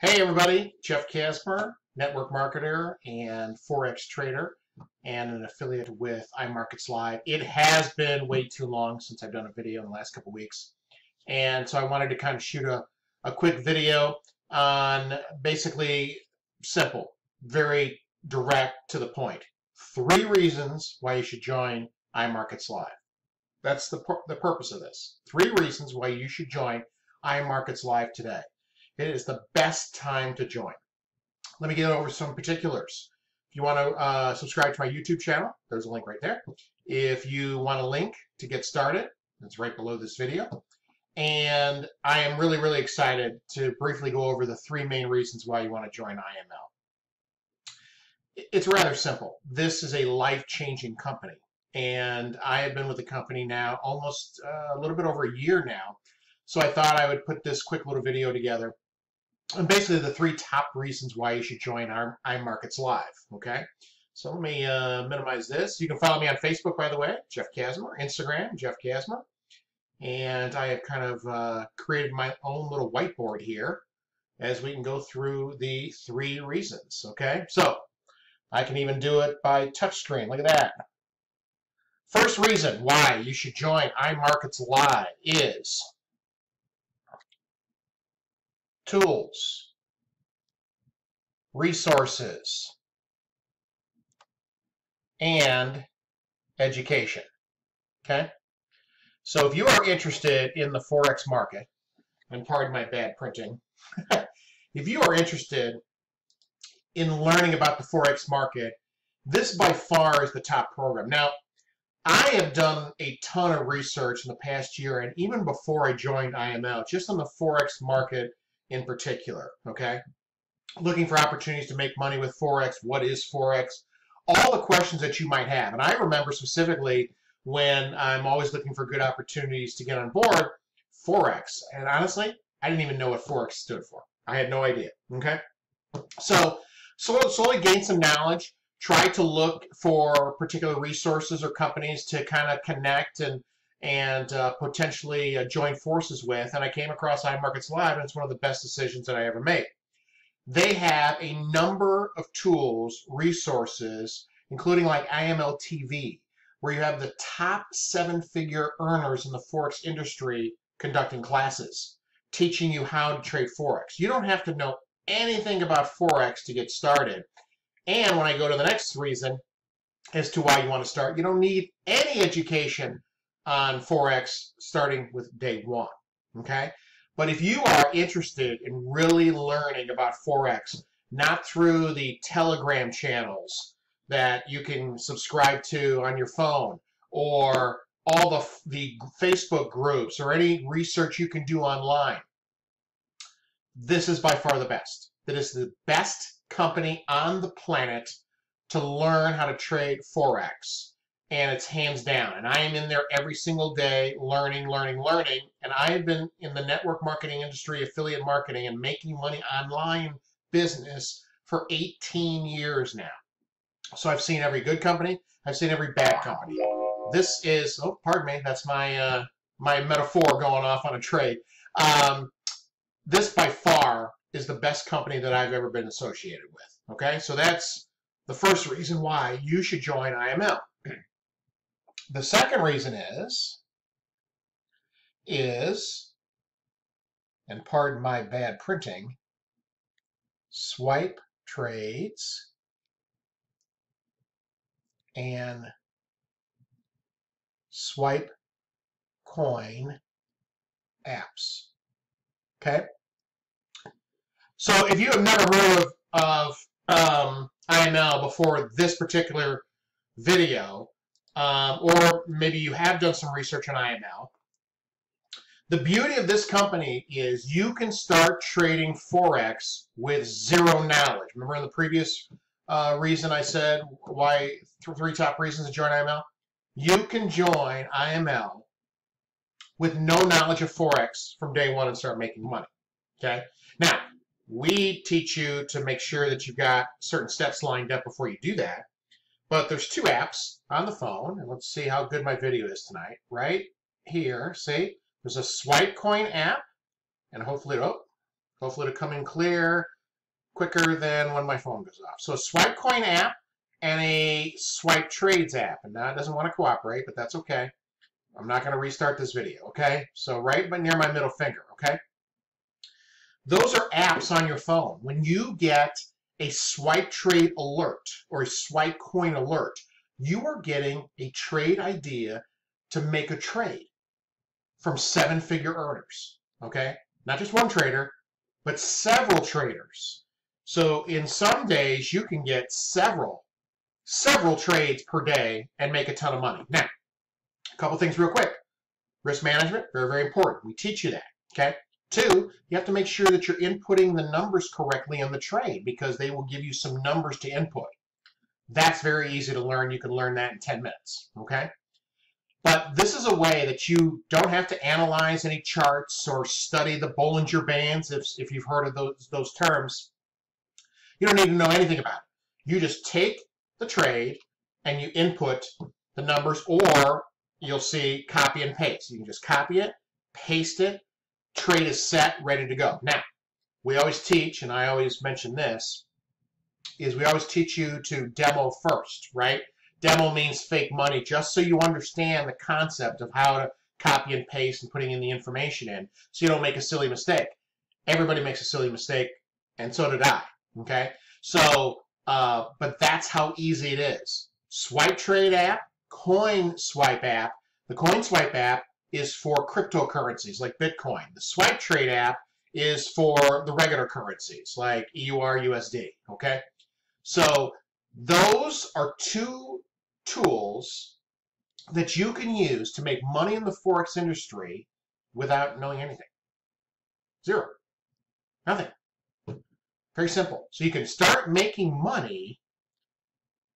Hey everybody, Jeff Casmer, network marketer and Forex trader and an affiliate with iMarketsLive. It has been way too long since I've done a video in the last couple weeks. And so I wanted to kind of shoot a quick video on basically simple, very direct to the point. 3 reasons why you should join iMarketsLive. That's the purpose of this. 3 reasons why you should join iMarketsLive today. It is the best time to join. Let me get over some particulars. If you want to subscribe to my YouTube channel, there's a link right there. If you want a link to get started, it's right below this video. And I am really, really excited to briefly go over the 3 main reasons why you want to join IML. It's rather simple. This is a life-changing company. And I have been with the company now almost a little bit over a year now. So I thought I would put this quick little video together. And basically the 3 top reasons why you should join our iMarketsLive, okay? So let me minimize this. You can follow me on Facebook, by the way, Jeff Casmer, Instagram, Jeff Casmer. And I have kind of created my own little whiteboard here as we can go through the 3 reasons, okay? So I can even do it by touchscreen. Look at that. First reason why you should join iMarketsLive is tools, resources, and education, okay? So if you are interested in the Forex market, and pardon my bad printing, if you are interested in learning about the Forex market, this by far is the top program. Now, I have done a ton of research in the past year, and even before I joined IML, just on the Forex market in particular, okay? Looking for opportunities to make money with Forex, what is Forex, all the questions that you might have. And I remember specifically when I'm always looking for good opportunities to get on board, Forex. And honestly, I didn't even know what Forex stood for. I had no idea, okay? So slowly gain some knowledge, try to look for particular resources or companies to kind of connect and potentially join forces with, and I came across iMarketsLive, and it's one of the best decisions that I ever made. They have a number of tools, resources, including like IML TV, where you have the top 7-figure earners in the Forex industry conducting classes, teaching you how to trade Forex. You don't have to know anything about Forex to get started. And when I go to the next reason as to why you want to start, you don't need any education on Forex starting with day 1, okay? But if you are interested in really learning about Forex, not through the Telegram channels that you can subscribe to on your phone, or all the Facebook groups, or any research you can do online, this is by far the best. That is the best company on the planet to learn how to trade Forex. And it's hands down. And I am in there every single day learning. And I have been in the network marketing industry, affiliate marketing, and making money online business for 18 years now. So I've seen every good company. I've seen every bad company. This is, oh, pardon me, that's my, my metaphor going off on a trade. This by far is the best company that I've ever been associated with. Okay, so that's the first reason why you should join IML. The second reason is, and pardon my bad printing, SwipeTrades and SwipeCoin Apps. Okay? So if you have never heard of IML before this particular video, or maybe you have done some research on IML, the beauty of this company is you can start trading Forex with 0 knowledge. Remember in the previous reason I said why 3 top reasons to join IML? You can join IML with no knowledge of Forex from day 1 and start making money. Okay? Now, we teach you to make sure that you've got certain steps lined up before you do that. But there's 2 apps on the phone, and let's see how good my video is tonight. Right here, see? There's a SwipeCoin app, and hopefully, oh, Hopefully it'll come in clear, quicker than when my phone goes off. So a SwipeCoin app and a SwipeTrades app. And now it doesn't want to cooperate, but that's okay. I'm not going to restart this video, okay? So right near my middle finger, okay? Those are apps on your phone. When you get a swipe trade alert or a swipe coin alert, you are getting a trade idea to make a trade from 7-figure earners, okay? Not just one trader, but several traders. So in some days, you can get several trades per day and make a ton of money. Now, a couple things real quick. Risk management, very, very important. We teach you that, okay? 2, you have to make sure that you're inputting the numbers correctly on the trade because they will give you some numbers to input. That's very easy to learn. You can learn that in 10 minutes, okay? But this is a way that you don't have to analyze any charts or study the Bollinger Bands, if you've heard of those terms. You don't need to know anything about it. You just take the trade and you input the numbers, or you'll see copy and paste. You can just copy it, paste it, trade is set, ready to go. Now, we always teach, and I always mention this, is we always teach you to demo first, right? Demo means fake money, just so you understand the concept of how to copy and paste and putting in the information in, so you don't make a silly mistake. Everybody makes a silly mistake, and so did I, okay? So, but that's how easy it is. Swipe Trade app, Coin Swipe app. The Coin Swipe app is for cryptocurrencies like Bitcoin. The Swipe Trade app is for the regular currencies like EUR, USD, okay? So those are 2 tools that you can use to make money in the Forex industry without knowing anything. 0. Nothing. Very simple. So you can start making money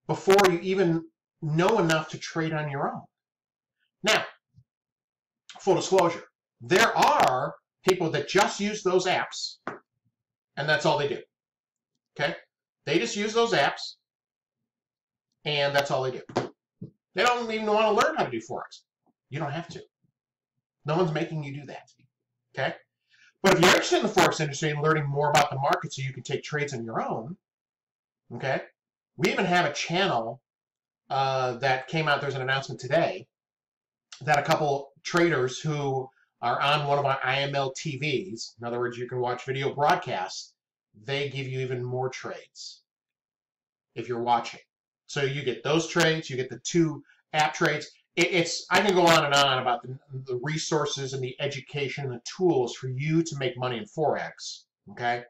before you even know enough to trade on your own. Now, full disclosure, there are people that just use those apps, and that's all they do. Okay? They just use those apps, and that's all they do. They don't even want to learn how to do Forex. You don't have to. No one's making you do that. Okay? But if you're interested in the Forex industry and learning more about the market so you can take trades on your own, okay, we even have a channel that came out. There's an announcement today that a couple traders who are on one of our IML TVs, in other words, you can watch video broadcasts, they give you even more trades if you're watching. So you get those trades, you get the 2 app trades. I can go on and on about the resources and the education and the tools for you to make money in Forex, okay?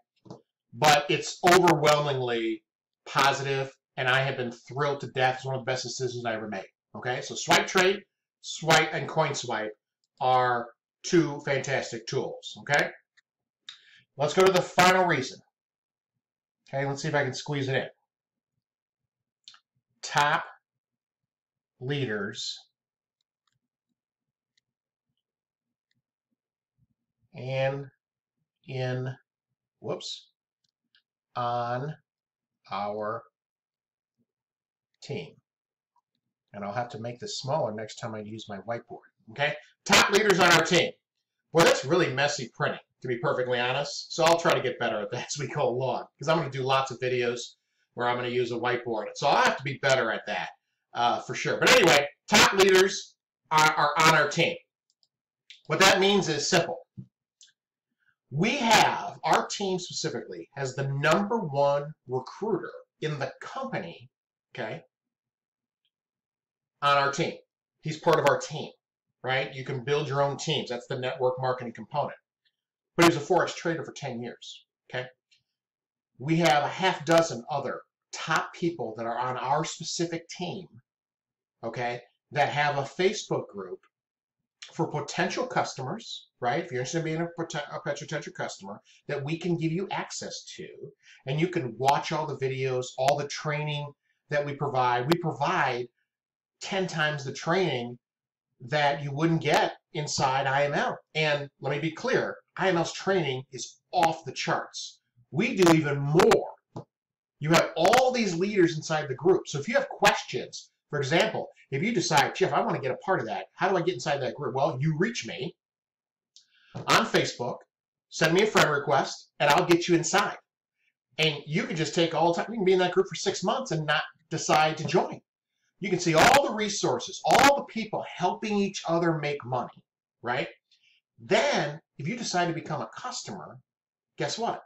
But it's overwhelmingly positive, and I have been thrilled to death. It's one of the best decisions I ever made, okay? So Swipe Trade, Swipe, and Coin Swipe are 2 fantastic tools, okay? Let's go to the final reason. Okay, let's see if I can squeeze it in. Top leaders on our team. And I'll have to make this smaller next time I use my whiteboard, okay? Top leaders on our team. Well, that's really messy printing, to be perfectly honest. So I'll try to get better at that as we go along, because I'm going to do lots of videos where I'm going to use a whiteboard. So I'll have to be better at that, for sure. But anyway, top leaders are on our team. What that means is simple. We have, our team specifically, has the #1 recruiter in the company, okay, on our team. He's part of our team, right? You can build your own teams. That's the network marketing component. But he was a Forex trader for 10 years, okay? We have a half dozen other top people that are on our specific team, okay, that have a Facebook group for potential customers, right? If you're interested in being a potential customer, that we can give you access to, and you can watch all the videos, all the training that we provide. We provide 10 times the training that you wouldn't get inside IML. And let me be clear, IML's training is off the charts. We do even more. You have all these leaders inside the group. So if you have questions, for example, if you decide, Jeff, I want to get a part of that, how do I get inside that group? Well, you reach me on Facebook, send me a friend request, and I'll get you inside. And you can just take all the time. You can be in that group for 6 months and not decide to join. You can see all the resources, all the people helping each other make money, right? Then, if you decide to become a customer, guess what?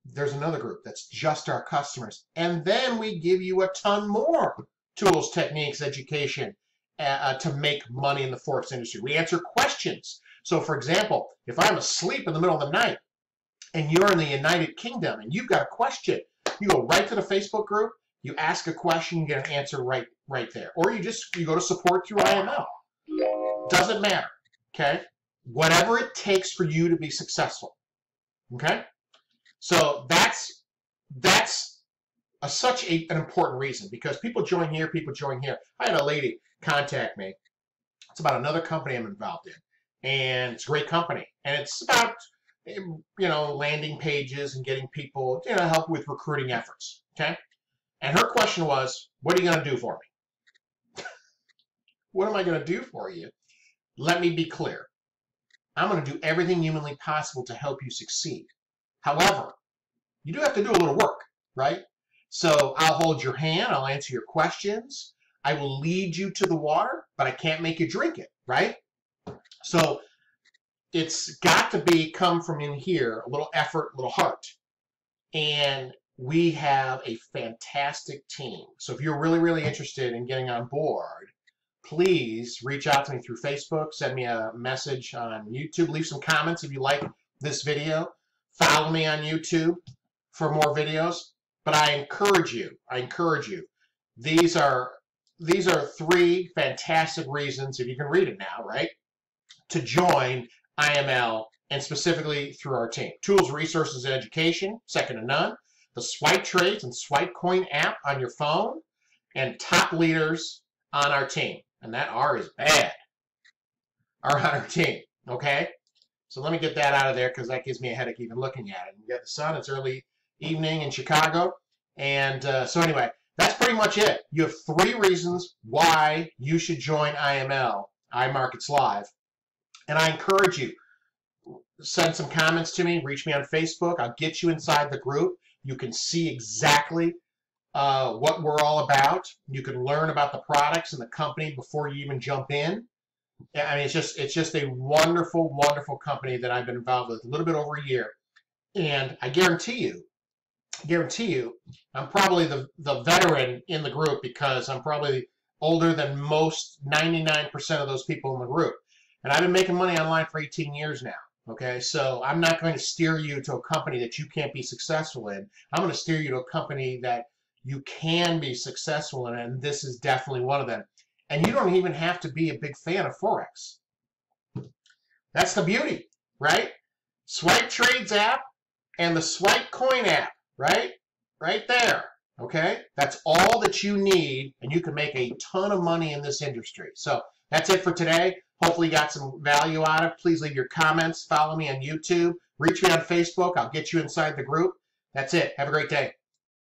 There's another group that's just our customers. And then we give you a ton more tools, techniques, education to make money in the Forex industry. We answer questions. So, for example, if I'm asleep in the middle of the night and you're in the United Kingdom and you've got a question, you go right to the Facebook group, you ask a question, you get an answer right there. Or you go to support through IML. Doesn't matter, okay? Whatever it takes for you to be successful, okay? So that's such an important reason, because people join here, people join here. I had a lady contact me. It's about another company I'm involved in, and it's a great company, and it's about, you know, landing pages and getting people, you know, help with recruiting efforts, okay? And her question was, what are you going to do for me? What am I going to do for you? Let me be clear. I'm going to do everything humanly possible to help you succeed. However, you do have to do a little work, right? So I'll hold your hand, I'll answer your questions, I will lead you to the water, but I can't make you drink it, right? So it's got to come from in here, a little effort, a little heart. And we have a fantastic team. So if you're really, really interested in getting on board, please reach out to me through Facebook, send me a message on YouTube, leave some comments if you like this video. Follow me on YouTube for more videos. But I encourage you, these are 3 fantastic reasons, if you can read it now, right, to join IML, and specifically through our team. Tools, resources, and education, second to none. The SwipeTrades and SwipeCoin app on your phone, and top leaders on our team. And that R is bad. Are on our team, okay? So let me get that out of there, because that gives me a headache even looking at it. We got the sun, it's early evening in Chicago. And so anyway, that's pretty much it. You have 3 reasons why you should join IML, IMarketsLive. And I encourage you, send some comments to me, reach me on Facebook. I'll get you inside the group. You can see exactly what we're all about. You can learn about the products and the company before you even jump in. I mean, it's just a wonderful, wonderful company that I've been involved with a little bit over a year. And I guarantee you, I'm probably the veteran in the group, because I'm probably older than most 99% of those people in the group. And I've been making money online for 18 years now. Okay, so I'm not going to steer you to a company that you can't be successful in. I'm going to steer you to a company that you can be successful in, and this is definitely one of them. And you don't even have to be a big fan of Forex. That's the beauty, right? SwipeTrades app and the SwipeCoin app, right? Right there, okay? That's all that you need, and you can make a ton of money in this industry. So that's it for today. Hopefully you got some value out of it. Please leave your comments. Follow me on YouTube. Reach me on Facebook. I'll get you inside the group. That's it. Have a great day.